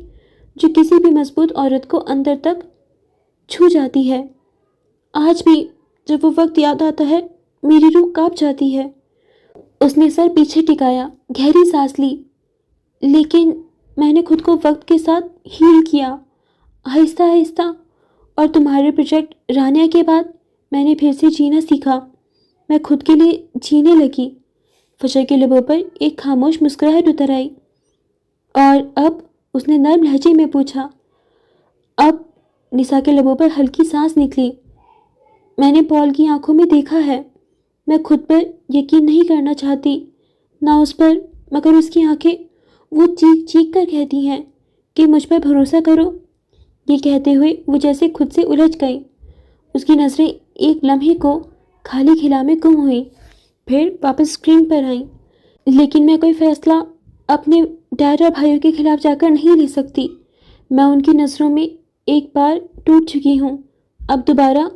جو کسی بھی مضبوط عورت کو اندر تک چھو جاتی ہے۔ آج بھی جب وہ وقت یاد آتا ہے میری روح کانپ جاتی ہے۔ اس نے سر پیچھے ٹکایا، گہری سانس لی، لیکن میں نے خود کو وقت کے ساتھ ہیل کیا، آہستہ آہستہ، اور تمہارے پروجیکٹ رانیہ کے بعد میں نے پھر سے جینا سیکھا۔ میں خود کے لیے جینے لگی۔ فجر کے لبوں پر ایک خاموش مسکراہٹ اتر آئی، اور اب؟ اس نے نرم لہجے میں پوچھا۔ اب؟ نساء کے لبوں پر ہلکی سانس نکلی۔ میں نے پال کی آنکھوں میں دیکھا ہے، میں خود پر یقین نہیں کرنا چاہتی، نہ اس پر، مگر اس کی آنکھیں، وہ چیخ چیخ کر کہتی ہیں کہ مجھ پر بھروسہ کرو۔ یہ کہتے ہوئے وہ جیسے خود سے الجھ گئی۔ اس کی نظریں ایک لمحے کو خالی خلا میں گم ہوئیں، پھر واپس اسکرین پر آئیں۔ لیکن میں کوئی فیصلہ اپنے ڈیڈ اور بھائیوں کے خلاف جا کر نہیں لے سکتی۔ میں ان کی نظروں میں ایک بار ٹوٹ چکی ہوں، اب دوبارہ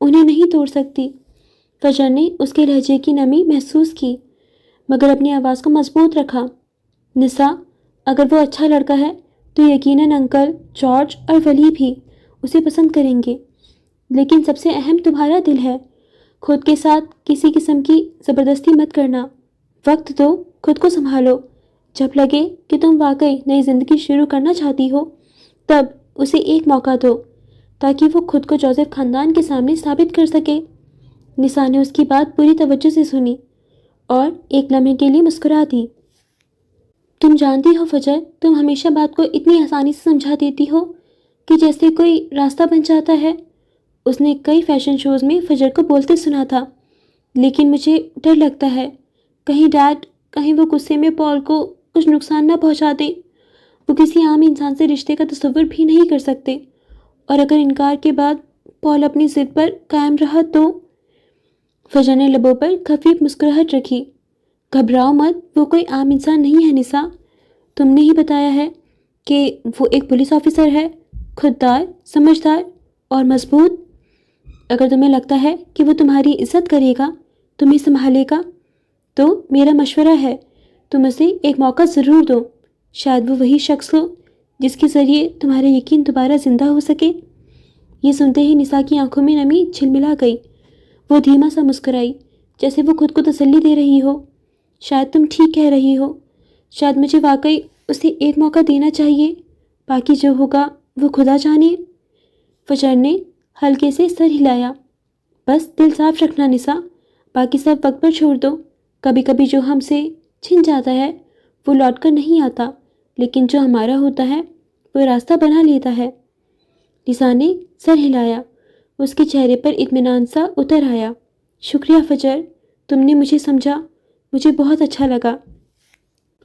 انہیں نہیں توڑ سکتی۔ فجر نے اس کے لہجے کی نمی محسوس کی، مگر اپنی آواز کو مضبوط رکھا۔ نساء، اگر وہ اچھا لڑکا ہے تو یقیناً انکل، جارج اور ولی بھی اسے پسند کریں گے، لیکن سب سے اہم تمہارا دل ہے۔ خود کے ساتھ کسی قسم کی زبردستی مت کرنا، وقت دو، خود کو سنبھالو۔ جب لگے کہ تم واقعی نئی زندگی شروع کرنا چاہتی ہو، تب اسے ایک موقع دو تاکہ وہ خود کو جوزف خاندان کے سامنے ثابت کر سکے۔ نساء نے اس کی بات پوری توجہ سے سنی اور ایک لمحے کے لیے مسکرا دی۔ تم جانتی ہو فجر، تم ہمیشہ بات کو اتنی آسانی سے سمجھا دیتی ہو کہ جیسے کوئی راستہ بن جاتا ہے۔ اس نے کئی فیشن شوز میں فجر کو بولتے سنا تھا، لیکن مجھے ڈر لگتا ہے کہیں ڈیڈ، کہیں وہ غصے میں پال کو کچھ نقصان نہ پہنچا دیں۔ وہ کسی عام انسان سے رشتے کا تصور بھی نہیں کر سکتے، اور اگر انکار کے بعد پال اپنی ضد پر قائم رہا تو؟ فجر نے لبوں پر خفیف مسکراہٹ رکھی، گھبراؤ مت، وہ کوئی عام انسان نہیں ہے نساء۔ تم نے ہی بتایا ہے کہ وہ ایک پولیس آفیسر ہے، خوددار، سمجھدار اور مضبوط۔ اگر تمہیں لگتا ہے کہ وہ تمہاری عزت کرے گا، تمہیں سنبھالے گا، تو میرا مشورہ ہے تم اسے ایک موقع ضرور دو۔ شاید وہ وہی شخص ہو جس کے ذریعے تمہارا یقین دوبارہ زندہ ہو سکے۔ یہ سنتے ہی نساء کی آنکھوں میں نمی جھلملا گئی۔ وہ دھیما سا مسکرائی، جیسے وہ خود کو تسلی دے رہی ہو۔ شاید تم ٹھیک کہہ رہی ہو، شاید مجھے واقعی اسے ایک موقع دینا چاہیے، باقی جو ہوگا وہ خدا جانے۔ فجر نے ہلکے سے سر ہلایا، بس دل صاف رکھنا نساء، باقی سب وقت پر چھوڑ دو۔ کبھی کبھی جو ہم سے چھن جاتا ہے وہ لوٹ کر نہیں آتا، لیکن جو ہمارا ہوتا ہے وہ راستہ بنا لیتا ہے۔ نساء نے سر ہلایا، اس کے چہرے پر اطمینان سا اتر آیا۔ شکریہ فجر، تم نے مجھے سمجھا، مجھے بہت اچھا لگا۔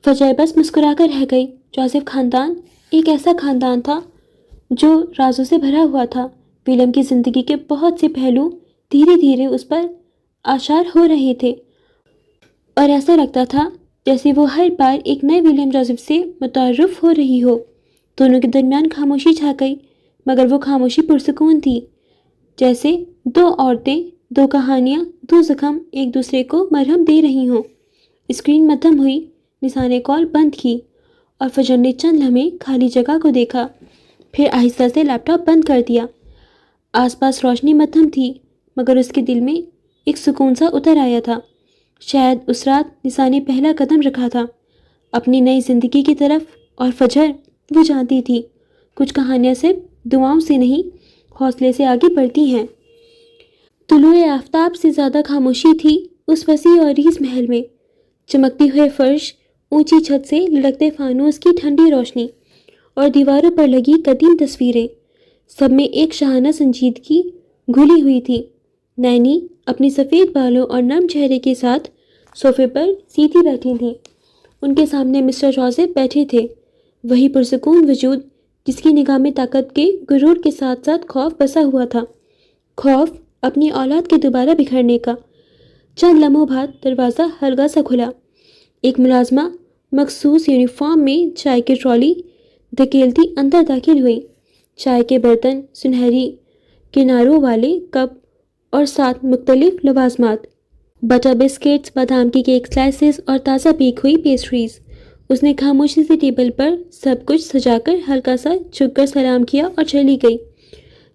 فجر بس مسکرا کر رہ گئی۔ جوزف خاندان ایک ایسا خاندان تھا جو رازوں سے بھرا ہوا تھا۔ ولیم کی زندگی کے بہت سے پہلو دھیرے دھیرے اس پر آشکار ہو رہے تھے، اور ایسا لگتا تھا جیسے وہ ہر بار ایک نئے ولیم جوزف سے متعارف ہو رہی ہو۔ دونوں کے درمیان خاموشی چھا گئی، مگر وہ خاموشی پرسکون تھی، جیسے دو عورتیں، دو کہانیاں، دو زخم ایک دوسرے کو مرہم دے رہی ہوں۔ اسکرین مدھم ہوئی، نساء نے کال بند کی، اور فجر نے چند لمحے خالی جگہ کو دیکھا، پھر آہستہ سے لیپ ٹاپ بند کر دیا۔ آس پاس روشنی مدھم تھی، مگر اس کے دل میں ایک سکون سا اتر آیا تھا۔ شاید اس رات نساء نے پہلا قدم رکھا تھا اپنی نئی زندگی کی طرف، اور فجر، وہ جانتی تھی کچھ کہانیاں صرف دعاؤں سے نہیں، حوصلے سے آگے بڑھتی ہیں۔ طلوع آفتاب سے زیادہ خاموشی تھی اس وسیع اور ریز محل میں۔ چمکتے ہوئے فرش، اونچی چھت سے لڑکتے فانوس کی ٹھنڈی روشنی اور دیواروں پر لگی قدیم تصویریں، سب میں ایک شاہانہ سنجیدگی گھلی ہوئی تھی۔ نینی اپنی سفید بالوں اور نرم چہرے کے ساتھ صوفے پر سیدھی بیٹھی تھیں۔ ان کے سامنے مسٹر جوزف بیٹھے تھے، وہی پرسکون وجود جس کی نگاہ میں طاقت کے غرور کے ساتھ ساتھ خوف بسا ہوا تھا، خوف اپنی اولاد کے دوبارہ بکھرنے کا۔ چند لمحوں بعد دروازہ ہلکا سا کھلا، ایک ملازمہ مخصوص یونیفارم میں چائے کی ٹرالی دھکیلتی اندر داخل ہوئی۔ چائے کے برتن، سنہری کناروں والے کپ اور ساتھ مختلف لوازمات، بٹر بسکٹس، بادام کی کیک سلائسز اور تازہ بیک ہوئی پیسٹریز۔ اس نے خاموشی سے ٹیبل پر سب کچھ سجا کر ہلکا سا جھک کر سلام کیا اور چلی گئی۔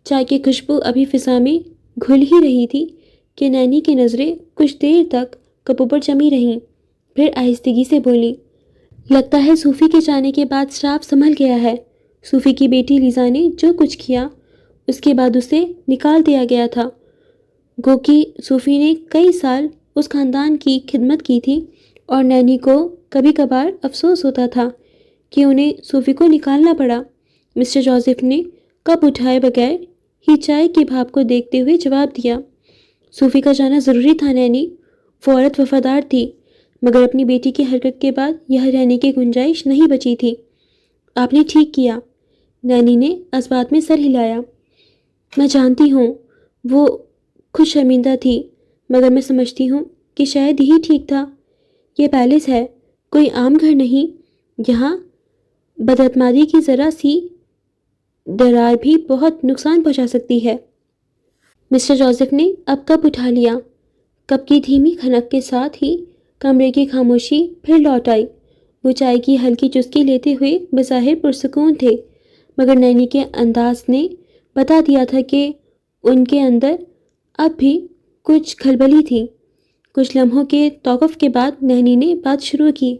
چائے کی خوشبو ابھی فضا میں گھل ہی رہی تھی کہ نینی کی نظریں کچھ دیر تک کپوں پر جمی رہیں، پھر آہستگی سے بولی، لگتا ہے صوفی کے جانے کے بعد شراب سنبھل گیا ہے۔ صوفی کی بیٹی لیزا نے جو کچھ کیا اس کے بعد اسے نکال دیا گیا تھا۔ گو کہ صوفی نے کئی سال اس خاندان کی خدمت کی تھی اور نینی کو کبھی کبھار افسوس ہوتا تھا کہ انہیں صوفی کو نکالنا پڑا۔ مسٹر جوزف نے کپ اٹھائے بغیر ہی چائے کی بھاپ کو دیکھتے ہوئے جواب دیا، صوفی کا جانا ضروری تھا نینی، وہ عورت وفادار تھی، مگر اپنی بیٹی کی حرکت کے بعد یہاں رہنے کی گنجائش نہیں بچی تھی۔ آپ نے ٹھیک کیا، نینی نے اس بات میں سر ہلایا۔ میں جانتی ہوں وہ خود شرمندہ تھی، مگر میں سمجھتی ہوں کہ شاید یہی ٹھیک تھا۔ یہ پیلس ہے، کوئی عام گھر نہیں، یہاں بداعتمادی کی ذرا سی درار بھی بہت نقصان پہنچا سکتی ہے۔ مسٹر جوزف نے اب کپ اٹھا لیا۔ کپ کی دھیمی کھنک کے ساتھ ہی کمرے کی خاموشی پھر لوٹ آئی۔ وہ چائے کی ہلکی چسکی لیتے ہوئے بظاہر پرسکون تھے، مگر نینی کے انداز نے بتا دیا تھا کہ ان کے اندر اب بھی کچھ کھلبلی تھی۔ کچھ لمحوں کے توقف کے بعد نینی نے بات شروع کی،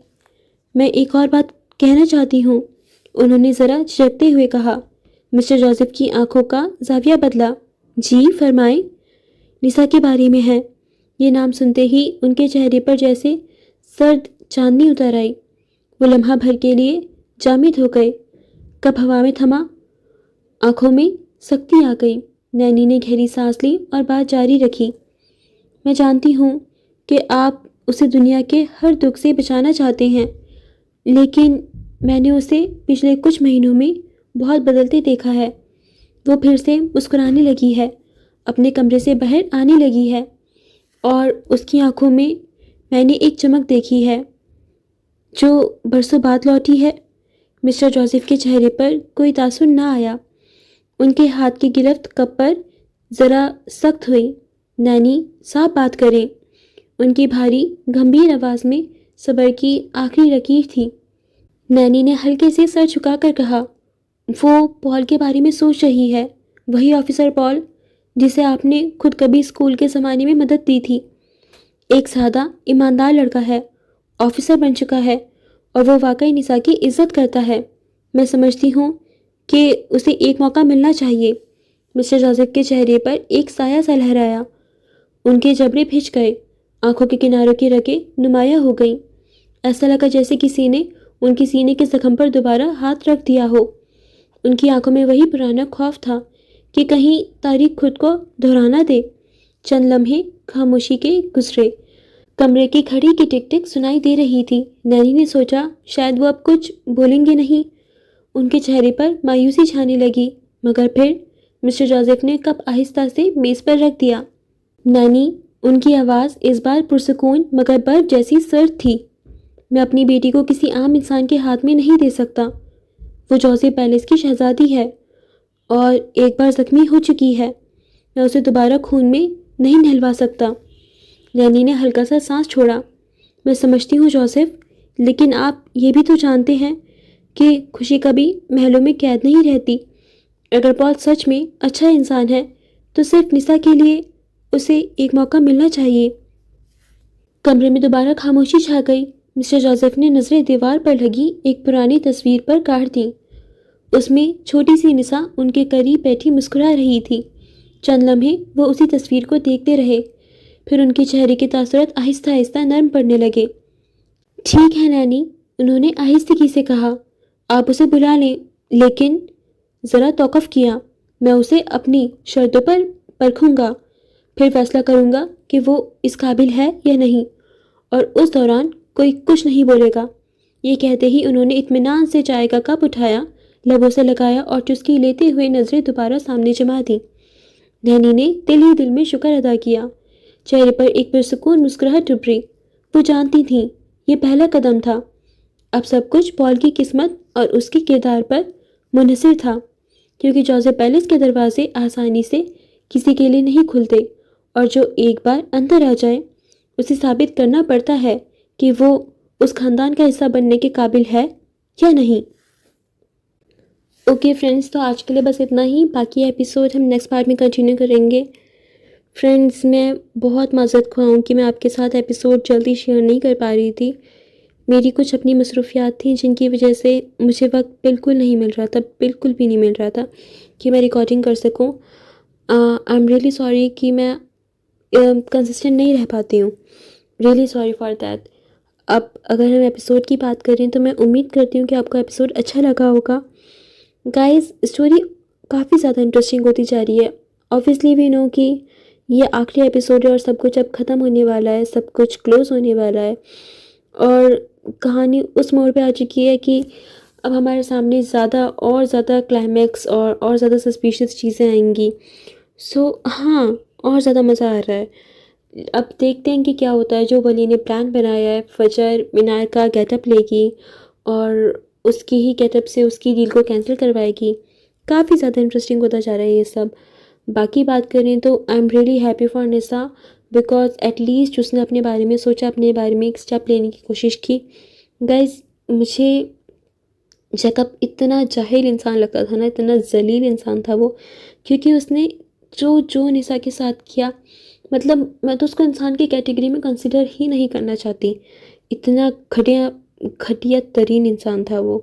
میں ایک اور بات کہنا چاہتی ہوں، انہوں نے ذرا جھجکتے ہوئے کہا۔ مسٹر جوزف کی آنکھوں کا زاویہ بدلا۔ جی فرمائیں۔ نسا کے بارے میں ہے۔ یہ نام سنتے ہی ان کے چہرے پر جیسے سرد چاندنی اتر آئی۔ وہ لمحہ بھر کے لیے جامد ہو گئے، کپ ہوا میں تھما، آنکھوں میں سختی آ گئی۔ نینی نے گہری سانس لی اور بات جاری رکھی، میں جانتی ہوں کہ آپ اسے دنیا کے ہر دکھ سے بچانا چاہتے ہیں، لیکن میں نے اسے پچھلے کچھ مہینوں میں بہت بدلتے دیکھا ہے۔ وہ پھر سے مسکرانے لگی ہے، اپنے کمرے سے باہر آنے لگی ہے، اور اس کی آنکھوں میں نے ایک چمک دیکھی ہے جو برسوں بعد لوٹی ہے۔ مسٹر جوزف کے چہرے پر کوئی تاثر نہ آیا۔ ان کے ہاتھ کی گرفت کپ پر ذرا سخت ہوئی۔ نینی صاف بات کریں، ان کی بھاری گمبھیر آواز میں صبر کی آخری لکیر تھی۔ نینی نے ہلکے سے سر جھکا کر کہا، وہ پال کے بارے میں سوچ رہی ہے، وہی آفیسر پال جسے آپ نے خود کبھی اسکول کے زمانے میں مدد دی تھی۔ ایک سادہ ایماندار لڑکا ہے، آفیسر بن چکا ہے، اور وہ واقعی نسا کی عزت کرتا ہے۔ میں سمجھتی ہوں کہ اسے ایک موقع ملنا چاہیے۔ مسٹر جوزف کے چہرے پر ایک سایہ سا لہرایا، ان کے جبڑے بھیج گئے، آنکھوں کے کناروں کی رگیں نمایاں ہو گئیں، ایسا لگا جیسے کسی نے ان کے سینے کے زخم پر دوبارہ ہاتھ رکھ دیا ہو۔ ان کی آنکھوں میں وہی پرانا خوف تھا کہ کہیں تاریخ خود کو دہرانا دے۔ چند لمحے خاموشی کے گزرے، کمرے کی گھڑی کی ٹک ٹک سنائی دے رہی تھی۔ نینی نے سوچا شاید وہ اب کچھ بولیں گے نہیں، ان کے چہرے پر مایوسی چھانے لگی، مگر پھر مسٹر جوزف نے کپ آہستہ سے میز پر رکھ دیا۔ نینی، ان کی آواز اس بار پرسکون مگر برف جیسی سرد تھی، میں اپنی بیٹی کو کسی عام انسان کے ہاتھ میں نہیں دے سکتا، وہ جوزف پیلس کی شہزادی ہے اور ایک بار زخمی ہو چکی ہے، میں اسے دوبارہ خون میں نہیں نہلوا سکتا۔ نینی نے ہلکا سا سانس چھوڑا، میں سمجھتی ہوں جوزف، لیکن آپ یہ بھی تو جانتے ہیں کہ خوشی کبھی محلوں میں قید نہیں رہتی۔ اگر پال سچ میں اچھا انسان ہے تو صرف نسا کے لیے اسے ایک موقع ملنا چاہیے۔ کمرے میں دوبارہ خاموشی چھا گئی۔ مسٹر جوزف نے نظریں دیوار پر لگی ایک پرانی تصویر پر گاڑ دیں۔ اس میں چھوٹی سی نسا ان کے قریب بیٹھی مسکرا رہی تھی۔ چند لمحے وہ اسی تصویر کو دیکھتے رہے، پھر ان کے چہرے کے تاثرات آہستہ آہستہ نرم پڑنے لگے۔ ٹھیک ہے نینی، انہوں نے آہستگی سے کہا، آپ اسے بلا لیں، لیکن ذرا توقف کیا، میں اسے اپنی شرطوں پر پرکھوں گا، پھر فیصلہ کروں گا کہ وہ اس قابل ہے یا نہیں، اور اس دوران کوئی کچھ نہیں بولے گا۔ یہ کہتے ہی انہوں نے اطمینان سے چائے کا کپ اٹھایا، لبوں سے لگایا اور چسکی لیتے ہوئے نظریں دوبارہ سامنے جما دیں۔ نینی نے دل ہی دل میں شکر ادا کیا، چہرے پر ایک پرسکون مسکراہٹ ابھری۔ وہ جانتی تھیں یہ پہلا قدم تھا، اب سب کچھ پال کی قسمت اور اس کے کردار پر منحصر تھا، کیونکہ جوزف پیلس کے دروازے آسانی سے کسی کے لیے نہیں کھلتے، اور جو ایک بار اندر آ جائے اسے ثابت کرنا پڑتا ہے کہ وہ اس خاندان کا حصہ بننے کے قابل ہے یا نہیں۔ اوکے فرینڈز، تو آج کے لیے بس اتنا ہی، باقی ایپیسوڈ ہم نیکسٹ پارٹ میں کنٹینیو کریں گے۔ فرینڈز، میں بہت معذرت خواہ ہوں کہ میں آپ کے ساتھ ایپیسوڈ جلدی شیئر نہیں کر پا رہی تھی۔ میری کچھ اپنی مصروفیات تھیں جن کی وجہ سے مجھے وقت بالکل نہیں مل رہا تھا، بالکل بھی نہیں مل رہا تھا کہ میں ریکارڈنگ کر سکوں۔ آئی ایم ریئلی سوری کہ میں کنسسٹنٹ نہیں رہ پاتی ہوں، ریئلی سوری فار دیٹ۔ اب اگر ہم ایپیسوڈ کی بات کریں تو میں امید کرتی ہوں کہ آپ کو ایپیسوڈ اچھا لگا ہوگا۔ گائز، اسٹوری کافی زیادہ انٹرسٹنگ ہوتی جا رہی ہے۔ آبویسلی وی نو کہ یہ آخری ایپیسوڈ ہے اور سب کچھ اب ختم ہونے والا ہے، سب کچھ کلوز ہونے والا ہے، اور کہانی اس موڑ پہ آ چکی ہے کہ اب ہمارے سامنے زیادہ اور زیادہ کلائمیکس اور زیادہ سسپیشیس چیزیں آئیں گی۔ سو ہاں، اور زیادہ مزہ آ رہا ہے۔ اب دیکھتے ہیں کہ کیا ہوتا ہے۔ جو ولی نے پلان بنایا ہے، فجر مینار کا گیٹ اپ لے گی اور اس کی ہی گیٹ اپ سے اس کی ڈیل کو کینسل کروائے گی۔ کافی زیادہ انٹرسٹنگ ہوتا جا رہا ہے یہ سب۔ باقی بات کریں تو I am really happy for نسا، بیکاز ایٹ لیسٹ اس نے اپنے بارے میں سوچا، اپنے بارے میں ایک اسٹیپ لینے کی کوشش کی۔ گائز، مجھے جیکب اتنا جاہل انسان لگتا تھا نا، اتنا ذلیل انسان تھا وہ، کیونکہ اس نے جو نسا کے ساتھ کیا، مطلب میں تو اس کو انسان کی کیٹیگری میں کنسیڈر ہی نہیں کرنا چاہتی، اتنا گھٹیا ترین انسان تھا وہ۔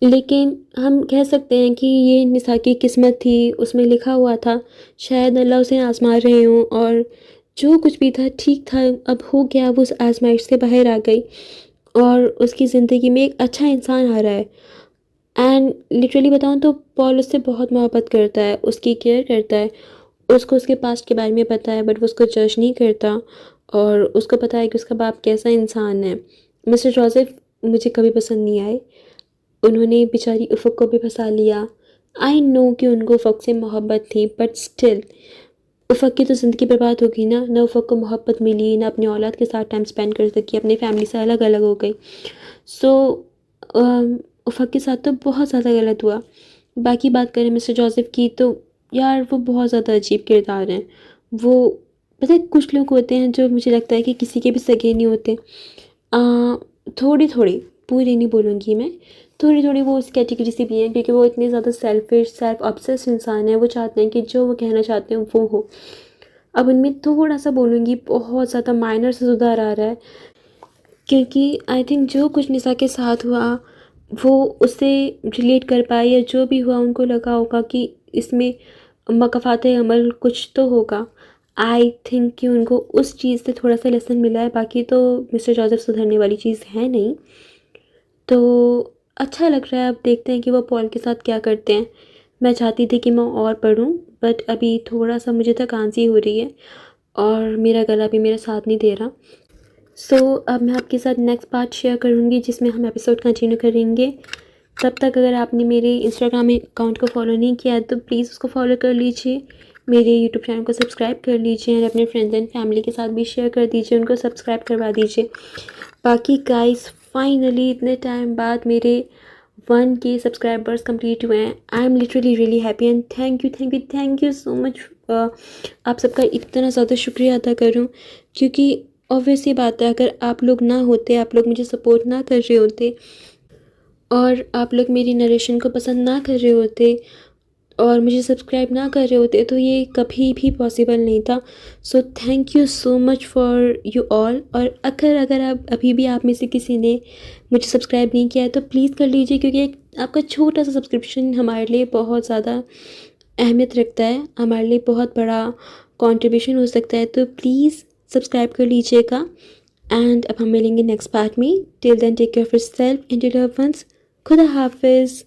لیکن ہم کہہ سکتے ہیں کہ یہ نسا کی قسمت تھی، اس میں لکھا ہوا تھا، شاید اللہ اسے آزما رہے ہوں، اور جو کچھ بھی تھا ٹھیک تھا، اب ہو گیا، وہ اس آزمائش سے باہر آ گئی اور اس کی زندگی میں ایک اچھا انسان آ رہا ہے۔ اینڈ لٹرلی بتاؤں تو پال اس سے بہت محبت کرتا ہے، اس کی کیئر کرتا ہے، اس کو اس کے پاسٹ کے بارے میں پتہ ہے، بٹ وہ اس کو جج نہیں کرتا، اور اس کو پتہ ہے کہ اس کا باپ کیسا انسان ہے۔ مسٹر جوزف مجھے کبھی پسند نہیں آئے، انہوں نے بیچاری افق کو بھی پھنسا لیا۔ آئی نو کہ ان کو افق سے محبت تھی، بٹ اسٹل افق کی تو زندگی برباد ہو گئی نا، نہ افق کو محبت ملی، نہ اپنی اولاد کے ساتھ ٹائم سپینڈ کر سکی، اپنی فیملی سے الگ الگ ہو گئی۔ سو افق کے ساتھ تو بہت زیادہ غلط ہوا۔ باقی بات کریں مسٹر جوزف کی تو یار وہ بہت زیادہ عجیب کردار ہیں۔ وہ پتہ ہے کچھ لوگ ہوتے ہیں جو مجھے لگتا ہے کہ کسی کے بھی سگے نہیں ہوتے، تھوڑی پوری نہیں بولوں گی میں، تھوڑی وہ اس کیٹیگری سے بھی ہیں، کیونکہ وہ اتنے زیادہ سیلف آبسیس انسان ہیں، وہ چاہتے ہیں کہ جو وہ کہنا چاہتے ہیں وہ ہو۔ اب ان میں تھوڑا سا بولوں گی، بہت زیادہ مائنر سے سدھار آ رہا ہے، کیونکہ آئی تھنک جو کچھ نسا کے ساتھ ہوا وہ اس سے ریلیٹ کر پائے، یا جو بھی ہوا ان کو لگا ہوگا کہ اس میں مکافات عمل کچھ تو ہوگا۔ آئی تھنک کہ ان کو اس چیز سے تھوڑا سا لیسن ملا ہے، باقی تو مسٹر جوزف سدھرنے والی چیز ہے نہیں۔ تو اچھا لگ رہا ہے، اب دیکھتے ہیں کہ وہ پال کے ساتھ کیا کرتے ہیں۔ میں چاہتی تھی کہ میں اور پڑھوں، بٹ ابھی تھوڑا سا مجھے تھکانسی ہو رہی ہے اور میرا گلا بھی میرا ساتھ نہیں دے رہا۔ سو اب میں آپ کے ساتھ نیکسٹ پارٹ شیئر کروں گی جس میں ہم ایپیسوڈ کنٹینیو کریں گے۔ تب تک اگر آپ نے میرے انسٹاگرام اکاؤنٹ کو فالو نہیں کیا ہے تو پلیز اس کو فالو کر لیجیے، میرے یوٹیوب چینل کو سبسکرائب کر لیجیے، اور اپنے فرینڈز اینڈ فیملی کے ساتھ بھی شیئر کر دیجیے، ان کو سبسکرائب کروا دیجیے۔ باقی گائز، فائنلی اتنے ٹائم بعد میرے 1K سبسکرائبرز کمپلیٹ ہوئے ہیں۔ I am literally really happy and thank you so much. آپ سب کا اتنا زیادہ شکریہ ادا کروں، کیونکہ اوبویس یہ بات ہے، اگر آپ لوگ نہ ہوتے، آپ لوگ مجھے سپورٹ نہ کر رہے ہوتے، اور آپ لوگ میری نریشن کو پسند نہ کر رہے ہوتے، اور مجھے سبسکرائب نہ کر رہے ہوتے، تو یہ کبھی بھی پاسبل نہیں تھا۔ So thank you so much for you all. اور اگر ابھی بھی آپ میں سے کسی نے مجھے سبسکرائب نہیں کیا ہے تو پلیز کر لیجیے، کیونکہ ایک آپ کا چھوٹا سا سبسکرپشن ہمارے لیے بہت زیادہ اہمیت رکھتا ہے، ہمارے لیے بہت بڑا کنٹریبیوشن ہو سکتا ہے۔ تو پلیز سبسکرائب کر لیجیے گا، اینڈ اب ہم ملیں گے نیکسٹ پارٹ میں. Till then take care of yourself and your loved ones. خدا حافظ.